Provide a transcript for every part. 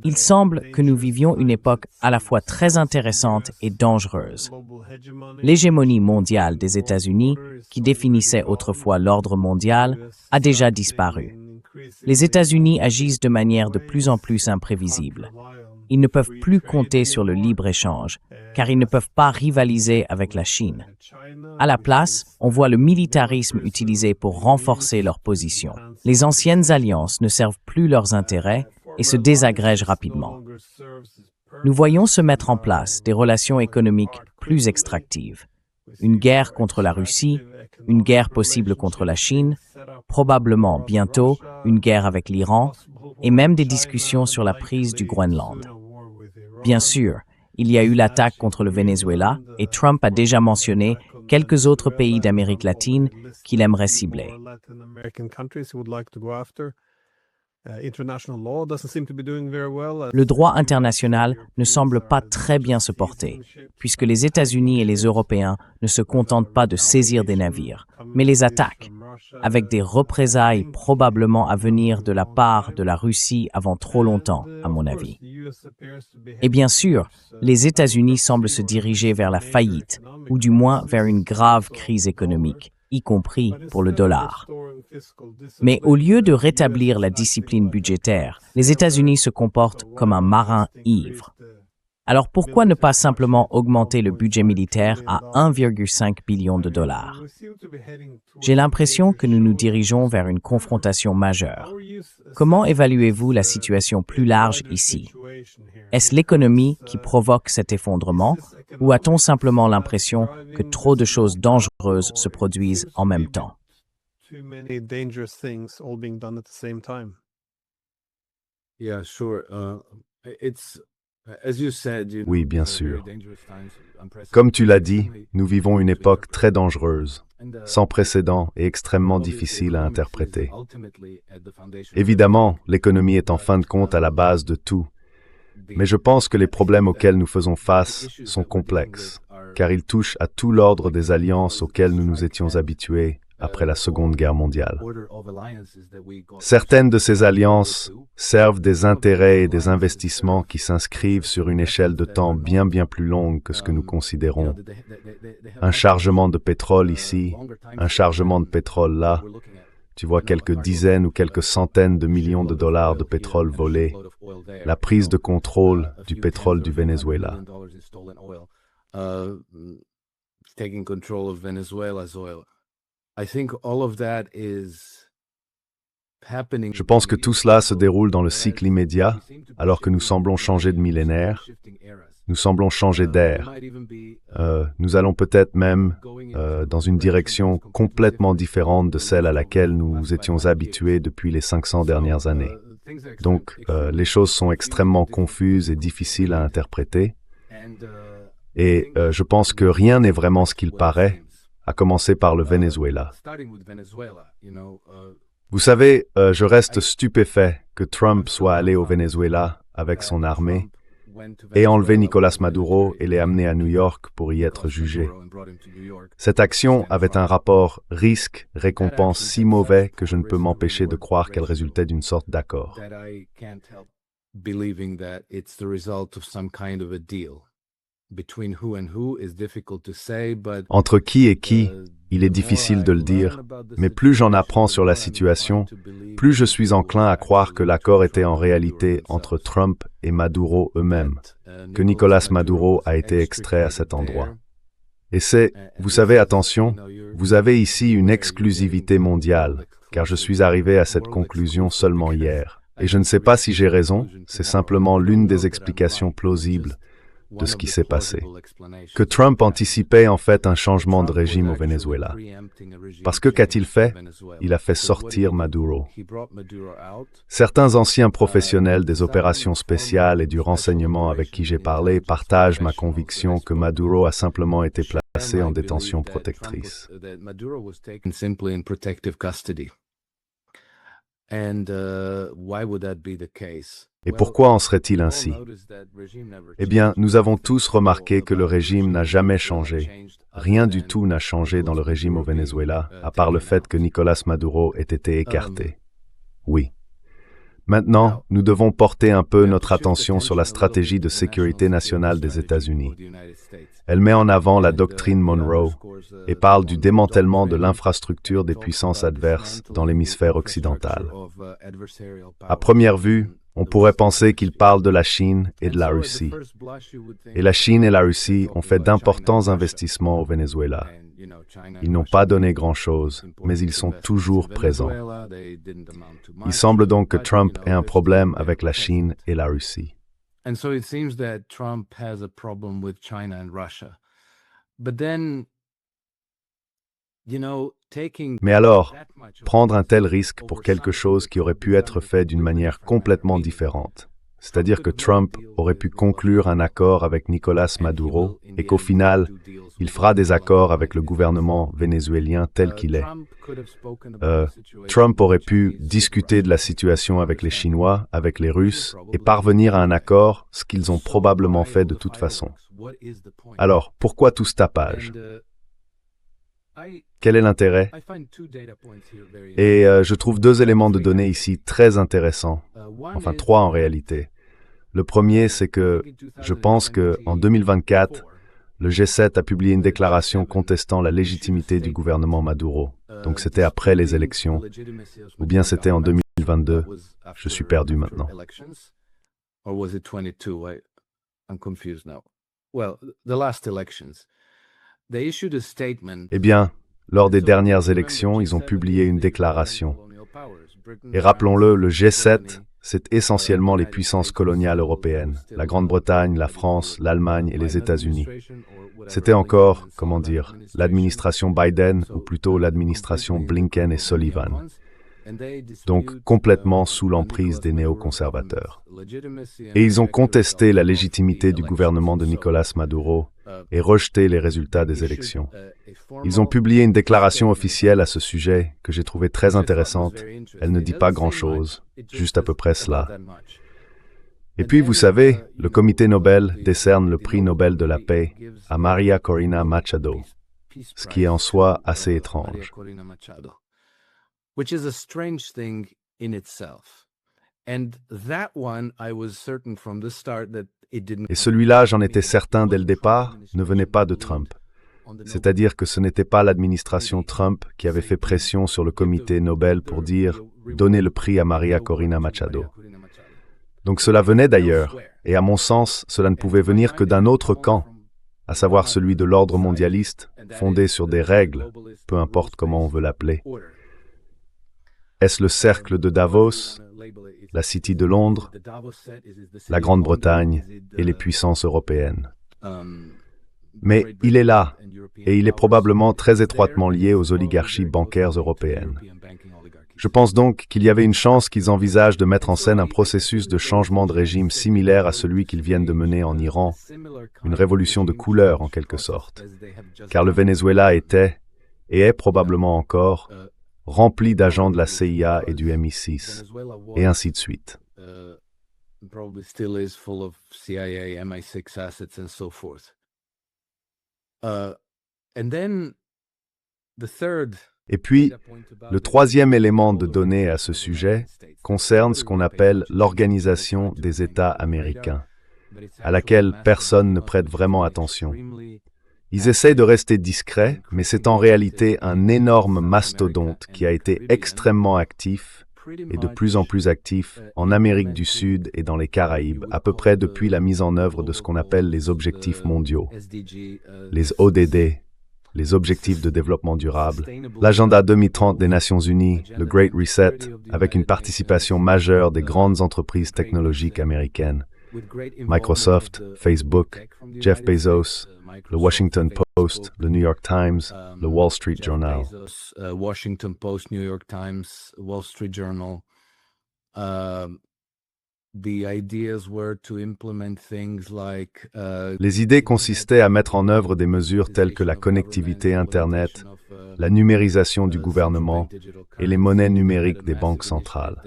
Il semble que nous vivions une époque à la fois très intéressante et dangereuse. L'hégémonie mondiale des États-Unis, qui définissait autrefois l'ordre mondial, a déjà disparu. Les États-Unis agissent de manière de plus en plus imprévisible. Ils ne peuvent plus compter sur le libre-échange, car ils ne peuvent pas rivaliser avec la Chine. À la place, on voit le militarisme utilisé pour renforcer leur position. Les anciennes alliances ne servent plus leurs intérêts et se désagrègent rapidement. Nous voyons se mettre en place des relations économiques plus extractives. Une guerre contre la Russie, une guerre possible contre la Chine, probablement bientôt une guerre avec l'Iran, et même des discussions sur la prise du Groenland. Bien sûr, il y a eu l'attaque contre le Venezuela et Trump a déjà mentionné quelques autres pays d'Amérique latine qu'il aimerait cibler. Le droit international ne semble pas très bien se porter, puisque les États-Unis et les Européens ne se contentent pas de saisir des navires, mais les attaquent, avec des représailles probablement à venir de la part de la Russie avant trop longtemps, à mon avis. Et bien sûr, les États-Unis semblent se diriger vers la faillite, ou du moins vers une grave crise économique, y compris pour le dollar. Mais au lieu de rétablir la discipline budgétaire, les États-Unis se comportent comme un marin ivre. Alors pourquoi ne pas simplement augmenter le budget militaire à 1,5 billion de dollars? J'ai l'impression que nous nous dirigeons vers une confrontation majeure. Comment évaluez-vous la situation plus large ici? Est-ce l'économie qui provoque cet effondrement ou a-t-on simplement l'impression que trop de choses dangereuses se produisent en même temps? Oui, bien sûr. Comme tu l'as dit, nous vivons une époque très dangereuse, sans précédent et extrêmement difficile à interpréter. Évidemment, l'économie est en fin de compte à la base de tout, mais je pense que les problèmes auxquels nous faisons face sont complexes, car ils touchent à tout l'ordre des alliances auxquelles nous nous étions habitués après la Seconde Guerre mondiale. Certaines de ces alliances servent des intérêts et des investissements qui s'inscrivent sur une échelle de temps bien plus longue que ce que nous considérons. Un chargement de pétrole ici, un chargement de pétrole là, tu vois quelques dizaines ou quelques centaines de millions de dollars de pétrole volés, la prise de contrôle du pétrole du Venezuela. Je pense que tout cela se déroule dans le cycle immédiat, alors que nous semblons changer de millénaire, nous semblons changer d'ère. Nous allons peut-être même dans une direction complètement différente de celle à laquelle nous étions habitués depuis les 500 dernières années. Donc, les choses sont extrêmement confuses et difficiles à interpréter. Et je pense que rien n'est vraiment ce qu'il paraît, à commencer par le Venezuela. Vous savez, je reste stupéfait que Trump soit allé au Venezuela avec son armée et enlevé Nicolás Maduro et l'ait amené à New York pour y être jugé. Cette action avait un rapport risque-récompense si mauvais que je ne peux m'empêcher de croire qu'elle résultait d'une sorte d'accord. Entre qui et qui, il est difficile de le dire, mais plus j'en apprends sur la situation, plus je suis enclin à croire que l'accord était en réalité entre Trump et Maduro eux-mêmes, que Nicolás Maduro a été extrait à cet endroit. Et c'est, vous savez, attention, vous avez ici une exclusivité mondiale, car je suis arrivé à cette conclusion seulement hier. Et je ne sais pas si j'ai raison, c'est simplement l'une des explications plausibles de ce qui s'est passé. Que Trump anticipait en fait un changement de régime au Venezuela. Parce que qu'a-t-il fait? Il a fait sortir Maduro. Certains anciens professionnels des opérations spéciales et du renseignement avec qui j'ai parlé partagent ma conviction que Maduro a simplement été placé en détention protectrice. Et pourquoi en serait-il ainsi? Eh bien, nous avons tous remarqué que le régime n'a jamais changé. Rien du tout n'a changé dans le régime au Venezuela, à part le fait que Nicolás Maduro ait été écarté. Oui. Maintenant, nous devons porter un peu notre attention sur la stratégie de sécurité nationale des États-Unis. Elle met en avant la doctrine Monroe et parle du démantèlement de l'infrastructure des puissances adverses dans l'hémisphère occidental. À première vue, on pourrait penser qu'il parle de la Chine et de la Russie. Et la Chine et la Russie ont fait d'importants investissements au Venezuela. Ils n'ont pas donné grand-chose, mais ils sont toujours présents. Il semble donc que Trump ait un problème avec la Chine et la Russie. And so it seems that Trump has a problem with China and Russia. But then, Mais alors, prendre un tel risque pour quelque chose qui aurait pu être fait d'une manière complètement différente, c'est-à-dire que Trump aurait pu conclure un accord avec Nicolás Maduro et qu'au final, il fera des accords avec le gouvernement vénézuélien tel qu'il est. Trump aurait pu discuter de la situation avec les Chinois, avec les Russes, et parvenir à un accord, ce qu'ils ont probablement fait de toute façon. Alors, pourquoi tout ce tapage? Quel est l'intérêt? Et je trouve 2 éléments de données ici très intéressants, enfin 3 en réalité. Le premier, c'est que je pense qu'en 2024, le G7 a publié une déclaration contestant la légitimité du gouvernement Maduro. Donc c'était après les élections, ou bien c'était en 2022. Je suis perdu maintenant. Eh bien, lors des dernières élections, ils ont publié une déclaration. Et rappelons-le, le G7, c'est essentiellement les puissances coloniales européennes, la Grande-Bretagne, la France, l'Allemagne et les États-Unis. C'était encore, comment dire, l'administration Biden, ou plutôt l'administration Blinken et Sullivan. Donc complètement sous l'emprise des néoconservateurs. Et ils ont contesté la légitimité du gouvernement de Nicolás Maduro et rejeté les résultats des élections. Ils ont publié une déclaration officielle à ce sujet que j'ai trouvée très intéressante. Elle ne dit pas grand-chose, juste à peu près cela. Et puis, vous savez, le comité Nobel décerne le prix Nobel de la paix à Maria Corina Machado, ce qui est en soi assez étrange. Which is a strange thing in itself. And that one, I was certain from the start that it didn't. Et celui-là, j'en étais certain dès le départ, ne venait pas de Trump. C'est-à-dire que ce n'était pas l'administration Trump qui avait fait pression sur le comité Nobel pour dire « donnez le prix à Maria Corina Machado ». Donc cela venait d'ailleurs, et à mon sens, cela ne pouvait venir que d'un autre camp, à savoir celui de l'ordre mondialiste, fondé sur des règles, peu importe comment on veut l'appeler. Est-ce le cercle de Davos, la City de Londres, la Grande-Bretagne et les puissances européennes? Mais il est là, et il est probablement très étroitement lié aux oligarchies bancaires européennes. Je pense donc qu'il y avait une chance qu'ils envisagent de mettre en scène un processus de changement de régime similaire à celui qu'ils viennent de mener en Iran, une révolution de couleur en quelque sorte, car le Venezuela était, et est probablement encore, rempli d'agents de la CIA et du MI6, et ainsi de suite. Et puis, le troisième élément de données à ce sujet concerne ce qu'on appelle l'Organisation des États américains, à laquelle personne ne prête vraiment attention. Ils essayent de rester discrets, mais c'est en réalité un énorme mastodonte qui a été extrêmement actif et de plus en plus actif en Amérique du Sud et dans les Caraïbes, à peu près depuis la mise en œuvre de ce qu'on appelle les objectifs mondiaux, les ODD, les objectifs de développement durable, l'agenda 2030 des Nations Unies, le Great Reset, avec une participation majeure des grandes entreprises technologiques américaines, Microsoft, Facebook, Jeff Bezos, le Washington Post, le New York Times, le Wall Street Journal. Washington Post, New York Times, Wall Street Journal. Les idées consistaient à mettre en œuvre des mesures telles que la connectivité Internet, la numérisation du gouvernement et les monnaies numériques des banques centrales.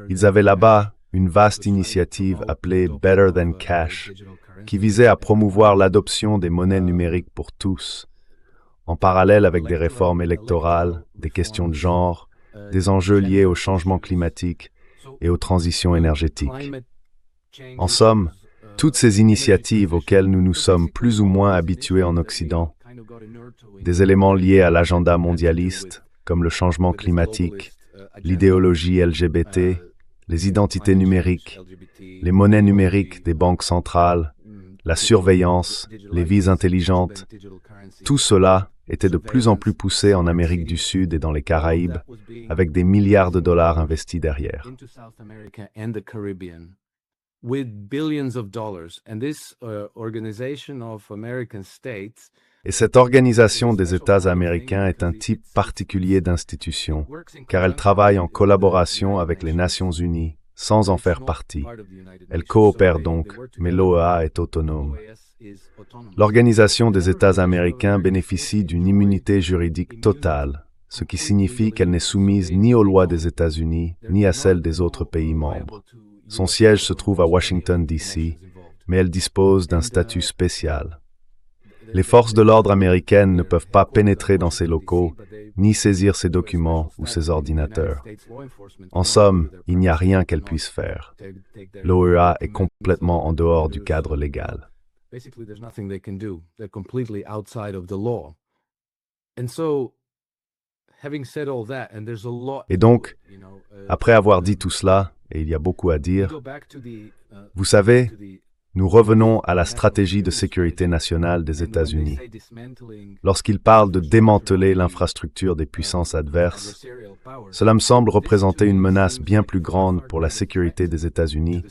Ils avaient là-bas une vaste initiative appelée Better Than Cash, qui visait à promouvoir l'adoption des monnaies numériques pour tous, en parallèle avec des réformes électorales, des questions de genre, des enjeux liés au changement climatique et aux transitions énergétiques. En somme, toutes ces initiatives auxquelles nous nous sommes plus ou moins habitués en Occident, des éléments liés à l'agenda mondialiste, comme le changement climatique, l'idéologie LGBT, les identités numériques, les monnaies numériques des banques centrales, la surveillance, les vies intelligentes, tout cela était de plus en plus poussé en Amérique du Sud et dans les Caraïbes, avec des milliards de dollars investis derrière. Et cette organisation des États américains est un type particulier d'institution, car elle travaille en collaboration avec les Nations Unies, sans en faire partie. Elle coopère donc, mais l'OEA est autonome. L'Organisation des États américains bénéficie d'une immunité juridique totale, ce qui signifie qu'elle n'est soumise ni aux lois des États-Unis, ni à celles des autres pays membres. Son siège se trouve à Washington, D.C., mais elle dispose d'un statut spécial. Les forces de l'ordre américaines ne peuvent pas pénétrer dans ses locaux, ni saisir ses documents ou ses ordinateurs. En somme, il n'y a rien qu'elle puisse faire. L'OEA est complètement en dehors du cadre légal. Et donc, après avoir dit tout cela, et il y a beaucoup à dire, vous savez, nous revenons à la stratégie de sécurité nationale des États-Unis. Lorsqu'ils parlent de démanteler l'infrastructure des puissances adverses, cela me semble représenter une menace bien plus grande pour la sécurité des États-Unis,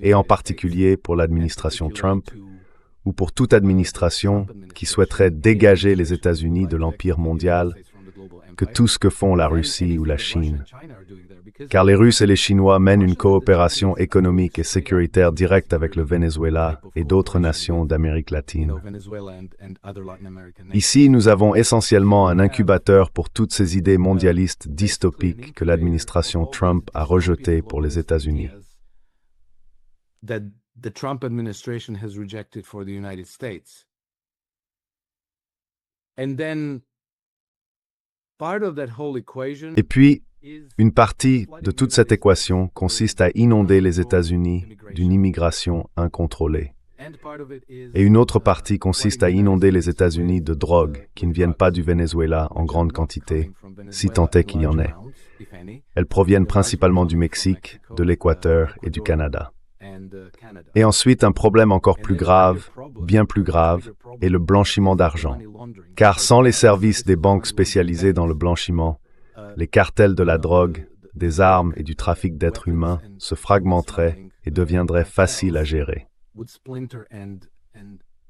et en particulier pour l'administration Trump, ou pour toute administration qui souhaiterait dégager les États-Unis de l'empire mondial, que tout ce que font la Russie ou la Chine. Car les Russes et les Chinois mènent une coopération économique et sécuritaire directe avec le Venezuela et d'autres nations d'Amérique latine. Ici, nous avons essentiellement un incubateur pour toutes ces idées mondialistes dystopiques que l'administration Trump a rejetées pour les États-Unis. Et puis, une partie de toute cette équation consiste à inonder les États-Unis d'une immigration incontrôlée. Et une autre partie consiste à inonder les États-Unis de drogues qui ne viennent pas du Venezuela en grande quantité, si tant est qu'il y en ait. Elles proviennent principalement du Mexique, de l'Équateur et du Canada. Et ensuite, un problème encore plus grave, bien plus grave, est le blanchiment d'argent. Car sans les services des banques spécialisées dans le blanchiment, les cartels de la drogue, des armes et du trafic d'êtres humains se fragmenteraient et deviendraient faciles à gérer.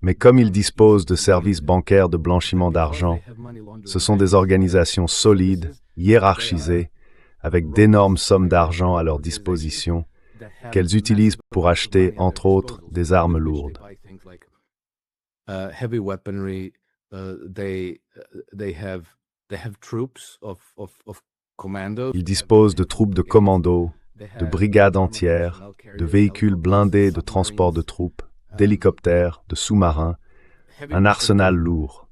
Mais comme ils disposent de services bancaires de blanchiment d'argent, ce sont des organisations solides, hiérarchisées, avec d'énormes sommes d'argent à leur disposition, qu'elles utilisent pour acheter, entre autres, des armes lourdes. Ils disposent de troupes de commandos, de brigades entières, de véhicules blindés de transport de troupes, d'hélicoptères, de sous-marins, un arsenal lourd.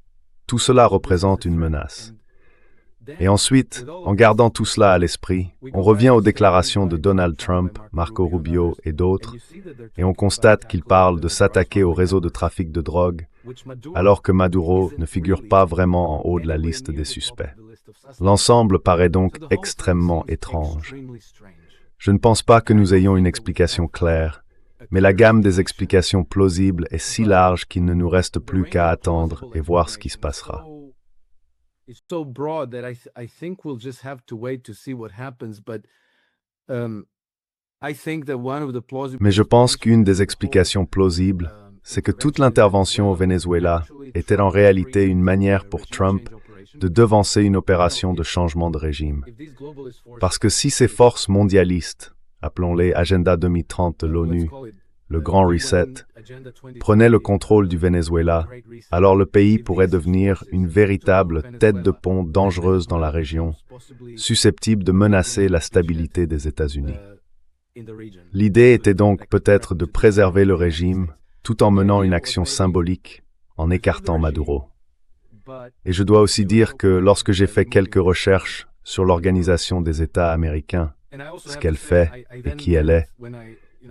Tout cela représente une menace. Et ensuite, en gardant tout cela à l'esprit, on revient aux déclarations de Donald Trump, Marco Rubio et d'autres, et on constate qu'ils parlent de s'attaquer au réseau de trafic de drogue, alors que Maduro ne figure pas vraiment en haut de la liste des suspects. L'ensemble paraît donc extrêmement étrange. Je ne pense pas que nous ayons une explication claire, mais la gamme des explications plausibles est si large qu'il ne nous reste plus qu'à attendre et voir ce qui se passera. It's so broad that I think we'll just have to wait to see what happens, but I think that one of the plausible... Mais je pense qu'une des explications plausibles, c'est que toute l'intervention au Venezuela était en réalité une manière pour Trump de devancer une opération de changement de régime. Parce que si ces forces mondialistes, appelons-les Agenda 2030 de l'ONU, le Grand Reset, prenaient le contrôle du Venezuela, alors le pays pourrait devenir une véritable tête de pont dangereuse dans la région, susceptible de menacer la stabilité des États-Unis. L'idée était donc peut-être de préserver le régime tout en menant une action symbolique, en écartant Maduro. Et je dois aussi dire que lorsque j'ai fait quelques recherches sur l'Organisation des États américains, ce qu'elle fait et qui elle est.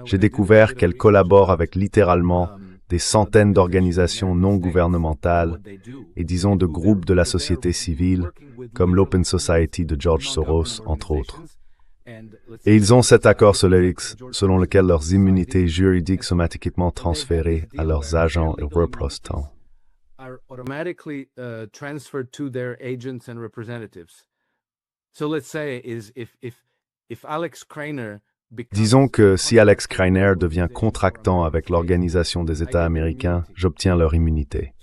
J'ai découvert qu'elle collabore avec littéralement des centaines d'organisations non gouvernementales et disons de groupes de la société civile, comme l'Open Society de George Soros, entre autres. Et ils ont cet accord selon lequel leurs immunités juridiques sont automatiquement transférées à leurs agents et représentants. Disons que si Alex Kreiner devient contractant avec l'Organisation des États américains, j'obtiens leur immunité.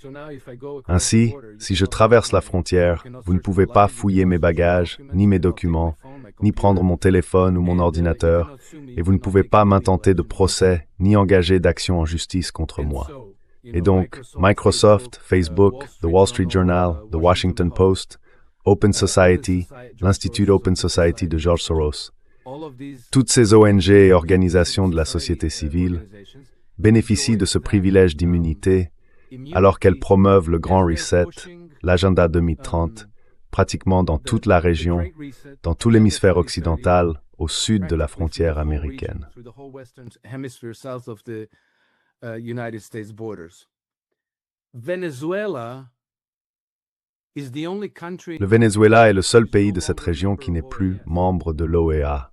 Ainsi, si je traverse la frontière, vous ne pouvez pas fouiller mes bagages, ni mes documents, ni prendre mon téléphone ou mon ordinateur, et vous ne pouvez pas m'intenter de procès, ni engager d'action en justice contre moi. Et donc, Microsoft, Facebook, The Wall Street Journal, The Washington Post, Open Society, l'Institut Open Society de George Soros, toutes ces ONG et organisations de la société civile bénéficient de ce privilège d'immunité alors qu'elles promeuvent le Grand Reset, l'Agenda 2030, pratiquement dans toute la région, dans tout l'hémisphère occidental, au sud de la frontière américaine. Le Venezuela est le seul pays de cette région qui n'est plus membre de l'OEA.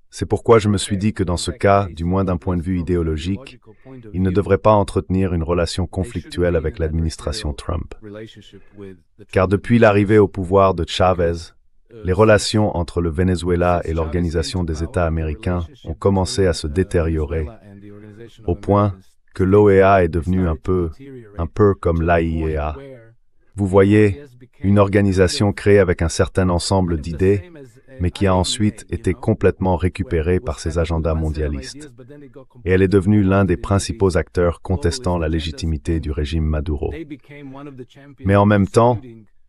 C'est pourquoi je me suis dit que dans ce cas, du moins d'un point de vue idéologique, il ne devrait pas entretenir une relation conflictuelle avec l'administration Trump. Car depuis l'arrivée au pouvoir de Chavez, les relations entre le Venezuela et l'Organisation des États américains ont commencé à se détériorer, au point que l'OEA est devenue un peu comme l'AIEA. Vous voyez, une organisation créée avec un certain ensemble d'idées, mais qui a ensuite été complètement récupérée par ces agendas mondialistes. Et elle est devenue l'un des principaux acteurs contestant la légitimité du régime Maduro. Mais en même temps,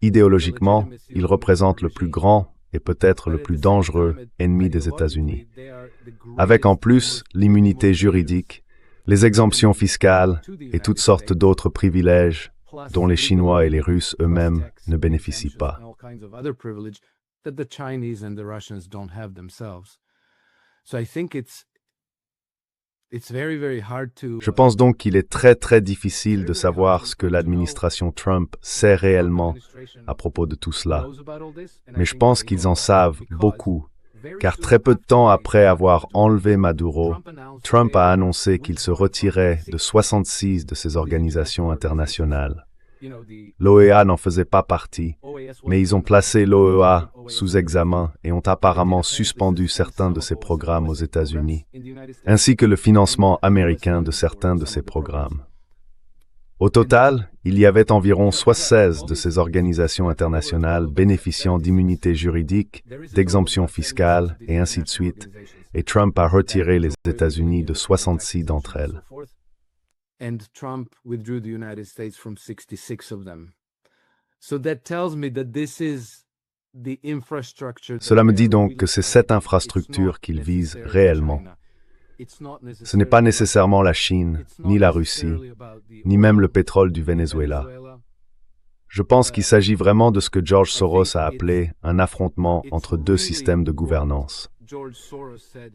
idéologiquement, il représente le plus grand et peut-être le plus dangereux ennemi des États-Unis. Avec en plus l'immunité juridique, les exemptions fiscales et toutes sortes d'autres privilèges dont les Chinois et les Russes eux-mêmes ne bénéficient pas. That the Chinese and the Russians don't have themselves. So I think it's very, very hard to. Je pense donc qu'il est très, très difficile de savoir ce que l'administration Trump sait réellement à propos de tout cela. Mais je pense qu'ils en savent beaucoup, car très peu de temps après avoir enlevé Maduro, Trump a annoncé qu'il se retirait de 66 de ces organisations internationales. L'OEA n'en faisait pas partie, mais ils ont placé l'OEA sous examen et ont apparemment suspendu certains de ses programmes aux États-Unis, ainsi que le financement américain de certains de ces programmes. Au total, il y avait environ 76 de ces organisations internationales bénéficiant d'immunité juridique, d'exemptions fiscales et ainsi de suite, et Trump a retiré les États-Unis de 66 d'entre elles. And Trump withdrew the United States from 66 of them. So that tells me that this is the infrastructure. Cela me dit donc que c'est cette infrastructure qu'il vise réellement. Ce n'est pas nécessairement la Chine, ni la Russie, ni même le pétrole du Venezuela. Je pense qu'il s'agit vraiment de ce que George Soros a appelé un affrontement entre deux systèmes de gouvernance.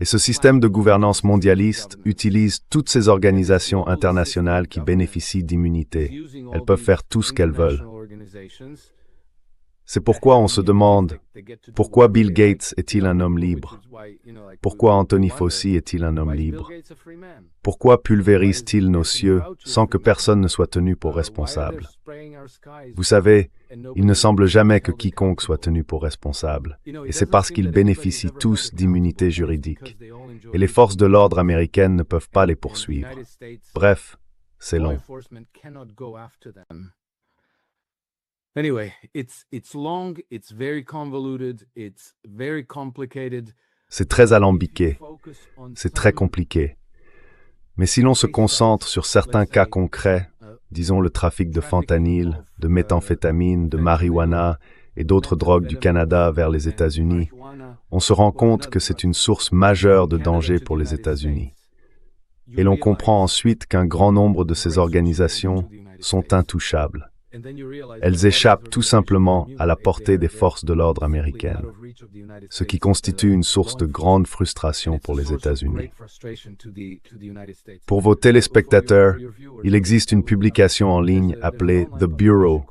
Et ce système de gouvernance mondialiste utilise toutes ces organisations internationales qui bénéficient d'immunité. Elles peuvent faire tout ce qu'elles veulent. C'est pourquoi on se demande, pourquoi Bill Gates est-il un homme libre? Pourquoi Anthony Fauci est-il un homme libre? Pourquoi pulvérise-t-il nos cieux sans que personne ne soit tenu pour responsable? Vous savez, il ne semble jamais que quiconque soit tenu pour responsable, et c'est parce qu'ils bénéficient tous d'immunité juridique. Et les forces de l'ordre américaines ne peuvent pas les poursuivre. Bref, c'est long. Anyway, it's long, it's very convoluted, it's very complicated. C'est très alambiqué, c'est très compliqué. Mais si l'on se concentre sur certains cas concrets, disons le trafic de fentanyl, de méthamphétamine, de marijuana et d'autres drogues du Canada vers les États-Unis, on se rend compte que c'est une source majeure de danger pour les États-Unis. Et l'on comprend ensuite qu'un grand nombre de ces organisations sont intouchables. Elles échappent tout simplement à la portée des forces de l'ordre américaines, ce qui constitue une source de grande frustration pour les États-Unis. Pour vos téléspectateurs, il existe une publication en ligne appelée The Bureau,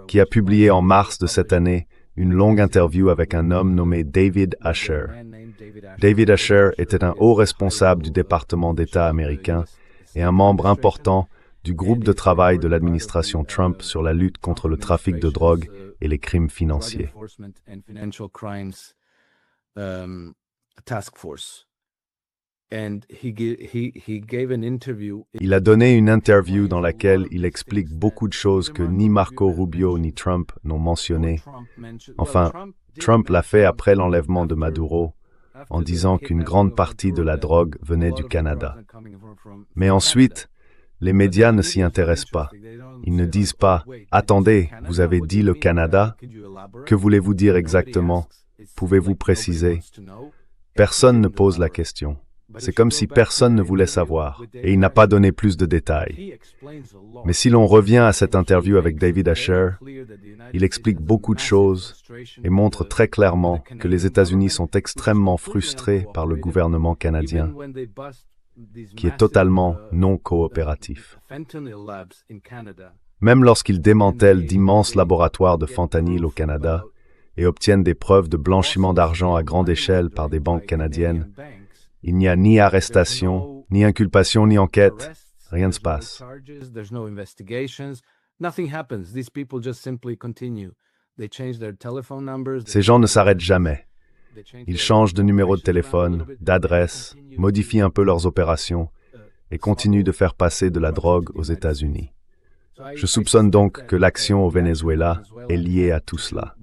qui a publié en mars de cette année une longue interview avec un homme nommé David Asher. David Asher était un haut responsable du département d'État américain et un membre important du groupe de travail de l'administration Trump sur la lutte contre le trafic de drogue et les crimes financiers. Il a donné une interview dans laquelle il explique beaucoup de choses que ni Marco Rubio ni Trump n'ont mentionnées. Enfin, Trump l'a fait après l'enlèvement de Maduro, en disant qu'une grande partie de la drogue venait du Canada. Mais ensuite, les médias ne s'y intéressent pas. Ils ne disent pas « Attendez, vous avez dit le Canada? Que voulez-vous dire exactement? Pouvez-vous préciser ?» Personne ne pose la question. C'est comme si personne ne voulait savoir, et il n'a pas donné plus de détails. Mais si l'on revient à cette interview avec David Asher, il explique beaucoup de choses et montre très clairement que les États-Unis sont extrêmement frustrés par le gouvernement canadien, qui est totalement non coopératif. Même lorsqu'ils démantèlent d'immenses laboratoires de fentanyl au Canada et obtiennent des preuves de blanchiment d'argent à grande échelle par des banques canadiennes, il n'y a ni arrestation, ni inculpation, ni enquête. Rien ne se passe. Ces gens ne s'arrêtent jamais. Ils changent de numéro de téléphone, d'adresse, modifient un peu leurs opérations et continuent de faire passer de la drogue aux États-Unis. Je soupçonne donc que l'action au Venezuela est liée à tout cela.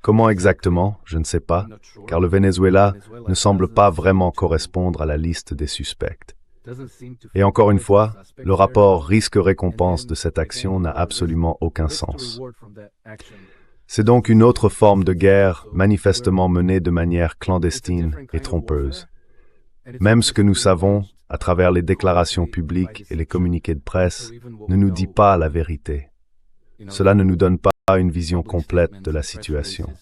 Comment exactement? Je ne sais pas, car le Venezuela ne semble pas vraiment correspondre à la liste des suspects. Et encore une fois, le rapport risque-récompense de cette action n'a absolument aucun sens. C'est donc une autre forme de guerre manifestement menée de manière clandestine et trompeuse. Même ce que nous savons, à travers les déclarations publiques et les communiqués de presse, ne nous dit pas la vérité. Cela ne nous donne pas une vision complète de la situation.